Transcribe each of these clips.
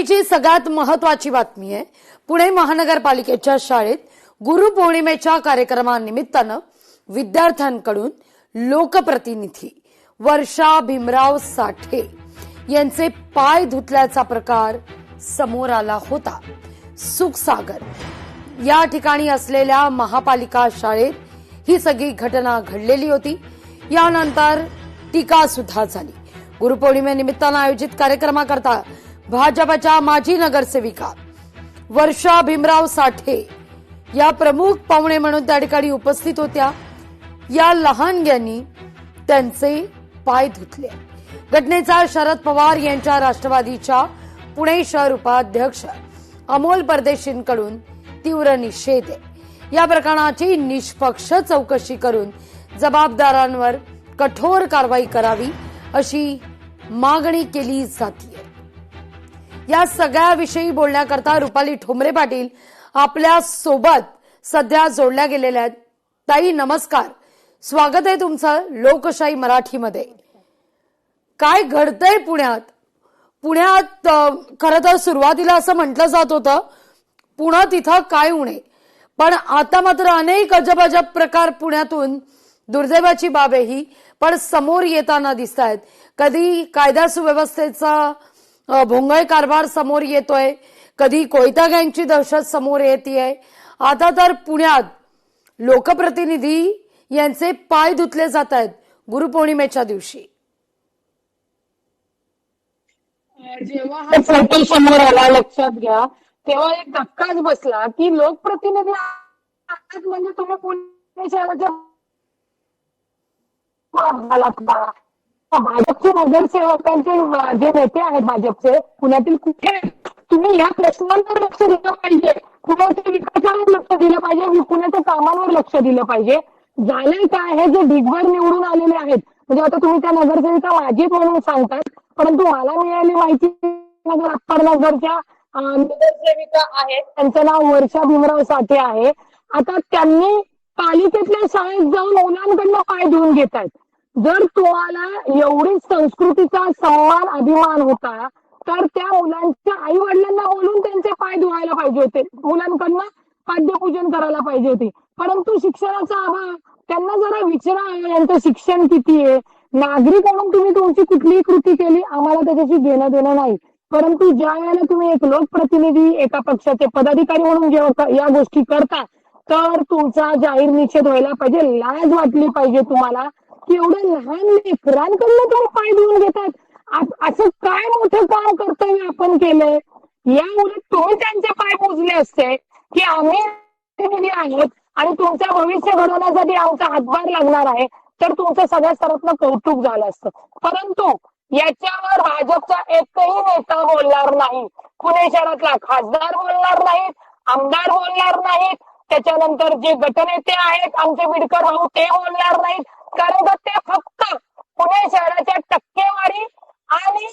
आजची सगळ्यात महत्त्वाची बातमी आहे। पुणे महानगरपालिकेच्या शाळेत गुरुपौर्णिमेच्या कार्यक्रमानिमित्तानं विद्यार्थ्यांकडून लोकप्रतिनिधी वर्षा भीमराव साठे यांचे पाय धुतल्याचा प्रकार समोर आला होता। सुखसागर या ठिकाणी असलेल्या महापालिका शाळेत ही सगळी घटना घडलेली होती। यानंतर टीका सुद्धा झाली। गुरुपौर्णिमेनिमित्तानं आयोजित कार्यक्रमाकरता भाजपच्या माजी नगरसेविका वर्षा भीमराव साठे या प्रमुख पाहुणे म्हणून त्या ठिकाणी उपस्थित होत्या। या लहानग्यांनी त्यांचे पाय धुतले। घटनेचा शरद पवार यांच्या राष्ट्रवादीच्या पुणे शहर उपाध्यक्ष अमोल परदेशींकडून तीव्र निषेध आहे। या प्रकरणाची निष्पक्ष चौकशी करून जबाबदारांवर कठोर कारवाई करावी अशी मागणी केली जाते। या सगळ्याविषयी बोलण्याकरता रुपाली ठोंबरे पाटील आपल्या सोबत सध्या जोडल्या गेलेल्या आहेत। ताई नमस्कार, स्वागत आहे तुमचं लोकशाही मराठीमध्ये। काय घडतंय पुण्यात? पुण्यात खरं तर सुरुवातीला असं म्हटलं जात होतं पुण्यात इथं काय उणे, पण आता मात्र अनेक अजब प्रकार पुण्यातून दुर्दैवाची बाब आहे ही पण समोर येताना दिसत आहेत। कधी कायदा सुव्यवस्थेचा भोंगळ कारभार समोर येतोय, कधी कोयता गँगची दहशत समोर येतेय। आता तर पुण्यात लोकप्रतिनिधी यांचे पाय धुतले जात आहेत गुरुपौर्णिमेच्या दिवशी। जेव्हा हा फोटो समोर आला लक्षात घ्या तेव्हा एक धक्काच बसला की लोकप्रतिनिधी म्हणजे तुम्ही पुणे शहराच्या भाजपचे नगरसेवकांचे जे नेते आहेत भाजपचे पुण्यातील कुठे तुम्ही या प्रश्नांवर लक्ष दिलं पाहिजे, पुण्याच्या विकासावर लक्ष दिलं पाहिजे, पुण्याच्या कामांवर लक्ष दिलं पाहिजे। झालंय काय हे जे ढिगभर निवडून आलेले आहेत म्हणजे आता तुम्ही त्या नगरसेविका माझीच म्हणून सांगतात, परंतु मला मिळालेली माहिती अप्पर नगरच्या नगरसेविका आहेत, त्यांचं नाव वर्षा भीमराव साठे आहे। आता त्यांनी पालिकेतल्या शाळेत जाऊन मुलांकडनं पाय धुवून घेत आहेत। जर तुम्हाला एवढी संस्कृतीचा सन्मान अभिमान होता तर त्या मुलांच्या आई वडिलांना बोलून त्यांचे पाय धुवायला पाहिजे होते, मुलांकडनं पाद्यपूजन करायला पाहिजे होते। परंतु शिक्षणाचा अभाव, त्यांना जरा विचारा यांचं शिक्षण किती आहे, नागरिक म्हणून तुम्ही तुमची कुठलीही कृती केली आम्हाला त्याच्याशी घेणं देणं नाही, परंतु ज्या वेळेला तुम्ही एक लोकप्रतिनिधी एका पक्षाचे पदाधिकारी म्हणून जेव्हा या गोष्टी करता तर तुमचा जाहीर निषेध व्हायला पाहिजे। लाज वाटली पाहिजे तुम्हाला की एवढं लहान लेकरांकडनं तुम्ही पाय धुवून घेतात। असं काय मोठं काम कर्तव्य आपण केलंय? या उलट तुम्ही त्यांचे पाय पुजले असते की आम्ही आहोत आणि तुमचं भविष्य घडवण्यासाठी आमचा हातभार लागणार आहे तर तुमचं सगळ्या स्तरातनं कौतुक झालं असतं। परंतु याच्यावर भाजपचा एकही नेता बोलणार नाही, पुणे शहरातला खासदार बोलणार नाहीत, आमदार बोलणार नाहीत, त्याच्यानंतर जे गटनेते आहेत आमचे बिडकर भाऊ ते बोलणार नाहीत, कारण ते फक्त पुणे शहराच्या टक्केवारी आणि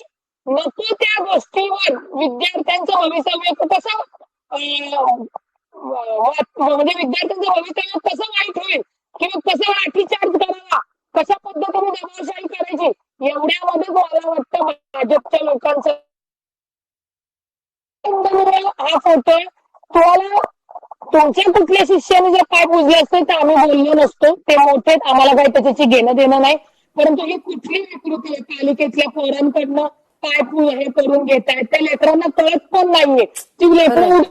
नको त्या गोष्टीवर विद्यार्थ्यांचं भवितव्य कसं म्हणजे विद्यार्थ्यांचं भवितव्य कसं वाईट होईल किंवा कसं लाठीचार्ज करावा, कशा पद्धतीने दबावशाही करायची एवढ्यामध्येच मला वाटतं भाजपच्या लोकांचं हा फोटो तुम्हाला तुमच्या कुठल्या शिष्याने जर पाय पुजले असते तर आम्ही बोललो नसतो, ते मोठे आम्हाला काही त्याच्याशी घेणं देणं नाही, परंतु ही कुठली विकृती पालिकेतल्या पोरांकडनं पाय हे करून घेत आहेत त्या लेकरांना कळत पण नाहीये ती लेकरं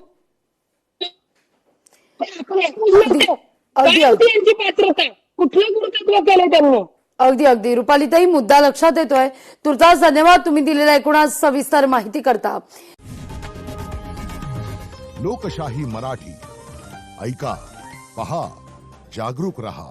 यांची पात्रता कुठलं गुरुत्व केलं त्यांनी। अगदी रुपालीताई मुद्दा लक्षात येतोय। तुर्तास धन्यवाद तुम्ही दिलेल्या एकूण सविस्तर माहिती करता। लोकशाही मराठी ऐका, पहा, जागरूक रहा।